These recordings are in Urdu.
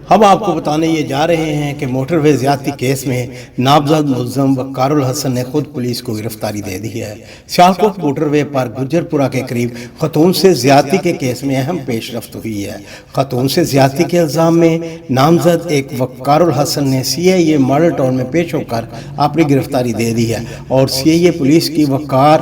ہم آپ کو بتانے یہ جا رہے ہیں کہ موٹر وے زیادتی کیس میں نامزد ملزم وقار الحسن نے خود پولیس کو گرفتاری دے دی ہے۔ سیالکوٹ موٹر وے پر گجرپورہ کے قریب خاتون سے زیادتی کے کیس میں اہم پیش رفت ہوئی ہے۔ خاتون سے زیادتی کے الزام میں نامزد ایک وقار الحسن نے سی آئی اے ماڈل ٹاؤن میں پیش ہو کر اپنی گرفتاری دے دی ہے اور سی آئی اے پولیس کی وقار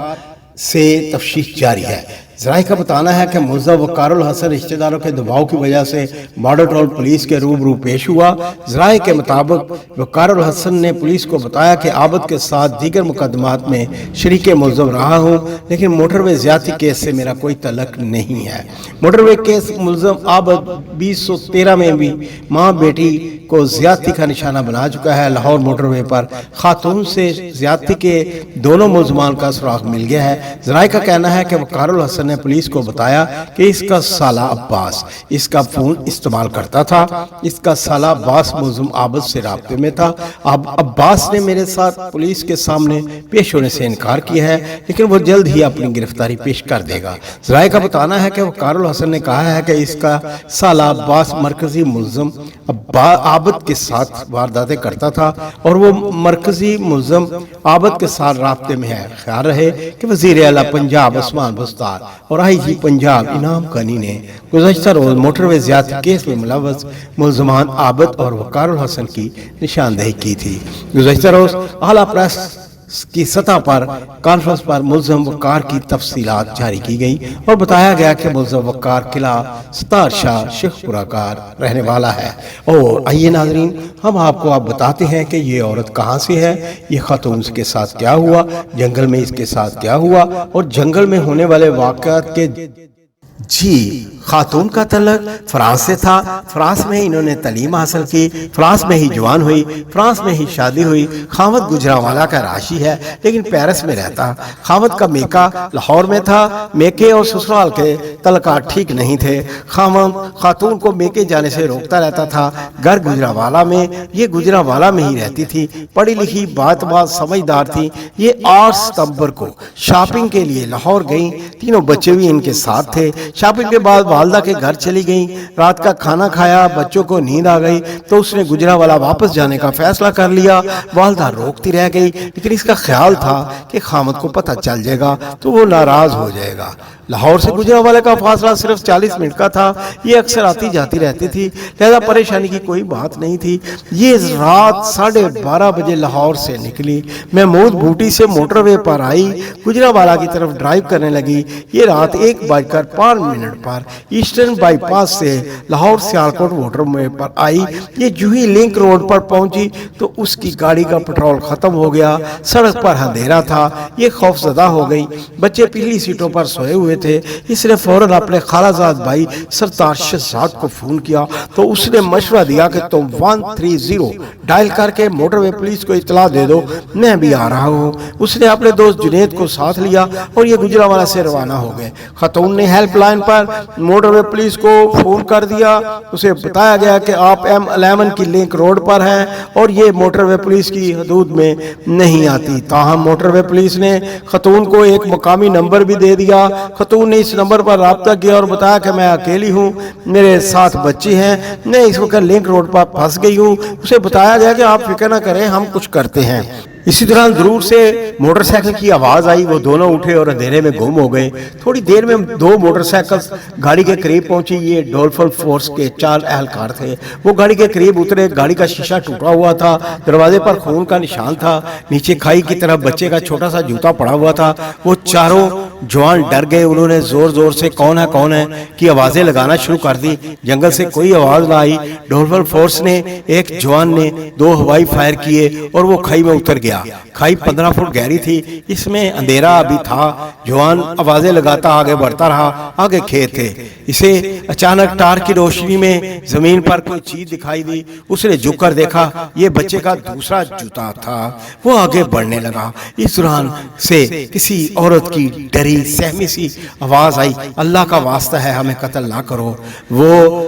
سے تفتیش جاری ہے۔ ذرائع کا بتانا ہے کہ ملزم وقار الحسن رشتہ داروں کے دباؤ کی وجہ سے ماڈل ٹاؤن پولیس کے روبرو پیش ہوا۔ ذرائع کے مطابق وقار الحسن نے پولیس کو بتایا کہ عابد کے ساتھ دیگر مقدمات میں شریک ملزم رہا ہوں، لیکن موٹر وے زیادتی کیس سے میرا کوئی تعلق نہیں ہے۔ موٹر وے کیس ملزم عابد 2013 میں بھی ماں بیٹی کو زیادتی کا نشانہ بنا چکا ہے۔ لاہور موٹر وے پر خاتون سے زیادتی کے دونوں ملزمان کا سراغ مل گیا ہے۔ ذرائع کا کہنا ہے کہ وقار الحسن نے پولیس کو بتایا کہ اس کا سالہ عباس اس کا فون استعمال کرتا تھا۔ اس کا سالہ عباس ملزم عابد سے رابطے میں تھا۔ عباس نے میرے ساتھ پولیس کے سامنے پیش ہونے سے انکار کیا ہے، لیکن وہ جلد ہی اپنی گرفتاری پیش کر دے گا۔ ذرائع کا بتانا ہے کہ وقار الحسن نے کہا ہے کہ اس کا سالہ عباس مرکزی ملزم عابد کے ساتھ وارداتیں کرتا تھا اور وہ مرکزی ملزم عابد کے ساتھ رابطے میں ہے۔ خیال رہے کہ وزیر اعلیٰ پنجاب عثمان بستار اور آئی جی پنجاب انعام کانی نے گزشتہ روز موٹر وے زیادتی کیس میں ملوث ملزمان عابد اور وقار الحسن کی نشاندہی کی تھی۔ گزشتہ روز اعلیٰ پریس کی سطح پر کانفرنس پر ملزم وقار کی تفصیلات جاری کی گئی اور بتایا گیا کہ ملزم وقار قلعہ ستار شاہ شیخ پورہ کا رہنے والا ہے۔ اور آئیے ناظرین، ہم آپ کو بتاتے ہیں کہ یہ عورت کہاں سے ہے، یہ خاتون کے ساتھ کیا ہوا، جنگل میں اس کے ساتھ کیا ہوا اور جنگل میں ہونے والے واقعات کے خاتون کا تعلق فرانس سے تھا۔ فرانس میں انہوں نے تعلیم حاصل کی، فرانس میں ہی جوان ہوئی، فرانس میں ہی شادی ہوئی۔ خاوند گجرانوالہ کا راشی ہے لیکن پیرس میں رہتا۔ خاوند کا میکا لاہور میں تھا۔ میکے اور سسرال کے تعلقات ٹھیک نہیں تھے۔ خاوند خاتون کو میکے جانے سے روکتا رہتا تھا۔ گھر گجرانوالہ میں، یہ گجرانوالہ میں ہی رہتی تھی۔ پڑھی لکھی، بات سمجھدار تھی۔ یہ 8 ستمبر کو شاپنگ کے لیے لاہور گئیں۔ تینوں بچے بھی ان کے ساتھ تھے۔ شاپنگ کے بعد والدہ کے گھر چلی گئیں۔ رات کا کھانا کھایا، بچوں کو نیند آ گئی تو اس نے گجرانوالہ واپس جانے کا فیصلہ کر لیا۔ والدہ روکتی رہ گئی، لیکن اس کا خیال تھا کہ خامد کو پتہ چل جائے گا تو وہ ناراض ہو جائے گا۔ لاہور سے گجرانوالہ کا فاصلہ صرف 40 منٹ کا تھا۔ یہ اکثر آتی جاتی رہتی تھی، لہذا پریشانی کی کوئی بات نہیں تھی۔ یہ رات 12:30 بجے لاہور سے نکلی، محمود بوٹی سے موٹر وے پر آئی، گجرانوالہ کی طرف ڈرائیو کرنے لگی۔ یہ رات 1:05 پر ایسٹرن بائی پاس سے لاہور سیالکوٹ موٹر وے پر آئی۔ یہ جو ہی لنک روڈ پر پہنچی تو اس کی گاڑی کا پٹرول ختم ہو گیا۔ سڑک پر اندھیرا تھا۔ یہ خوف زدہ ہو گئی۔ بچے پچھلی سیٹوں پر سوئے ہوئے تھے۔ اس نے فوراً اپنے خالہ زاد بھائی سرتاج شہزاد کو فون کیا تو اس نے مشورہ دیا کہ تم 130 ڈائل کر کے موٹر وے پولیس کو اطلاع دے دو، میں بھی آ رہا ہوں۔ اس نے اپنے دوست جنید کو ساتھ لیا اور یہ گجرانوالہ سے روانہ ہو گئے۔ خاتون نے ہیلپ لائن پر موٹر وے پولیس کو فون کر دیا۔ اسے بتایا گیا کہ آپ M11 کی لنک روڈ پر ہیں اور یہ موٹر وے پولیس کی حدود میں نہیں آتی۔ تاہم موٹر وے پولیس نے خاتون کو ایک مقامی نمبر بھی دے دیا۔ خاتون نے اس نمبر پر رابطہ کیا اور بتایا کہ میں اکیلی ہوں، میرے ساتھ بچے ہیں، میں اس وقت لنک روڈ پر پھنس گئی ہوں۔ اسے بتایا گیا کہ آپ فکر نہ کریں، ہم کچھ کرتے ہیں۔ اسی دوران دور سے موٹر سائیکل کی آواز آئی، وہ دونوں اٹھے اور اندھیرے میں گم ہو گئے۔ تھوڑی دیر میں 2 موٹر سائیکل گاڑی کے قریب پہنچی۔ یہ ڈولفل فورس کے 4 اہلکار تھے۔ وہ گاڑی کے قریب اترے۔ گاڑی کا شیشہ ٹوٹا ہوا تھا، دروازے پر خون کا نشان تھا، نیچے کھائی کی طرف بچے کا چھوٹا سا جوتا پڑا ہوا تھا۔ وہ چاروں جوان ڈر گئے۔ انہوں نے زور زور سے کون ہے کی آوازیں لگانا شروع کر دی۔ جنگل سے کوئی آواز نہ آئی۔ ڈولفل فورس نے ایک جوان نے 2 ہوائی فائر کیے اور وہ کھائی میں اتر گیا۔ کھائی 15 فٹ گہری تھی، اس میں اندھیرا بھی تھا۔ جوان آوازیں لگاتا آگے بڑھتا رہا۔ آگے کھیت تھے۔ اسے اچانک ٹار کی روشنی میں زمین پر کوئی چیز دکھائی دی۔ اس نے جھک کر دیکھا، یہ بچے کا دوسرا جوتا تھا۔ وہ آگے بڑھنے لگا۔ اس دوران سے کسی عورت کی ڈری سہمی سی آواز آئی، اللہ کا واسطہ ہے ہمیں قتل نہ کرو۔ وہ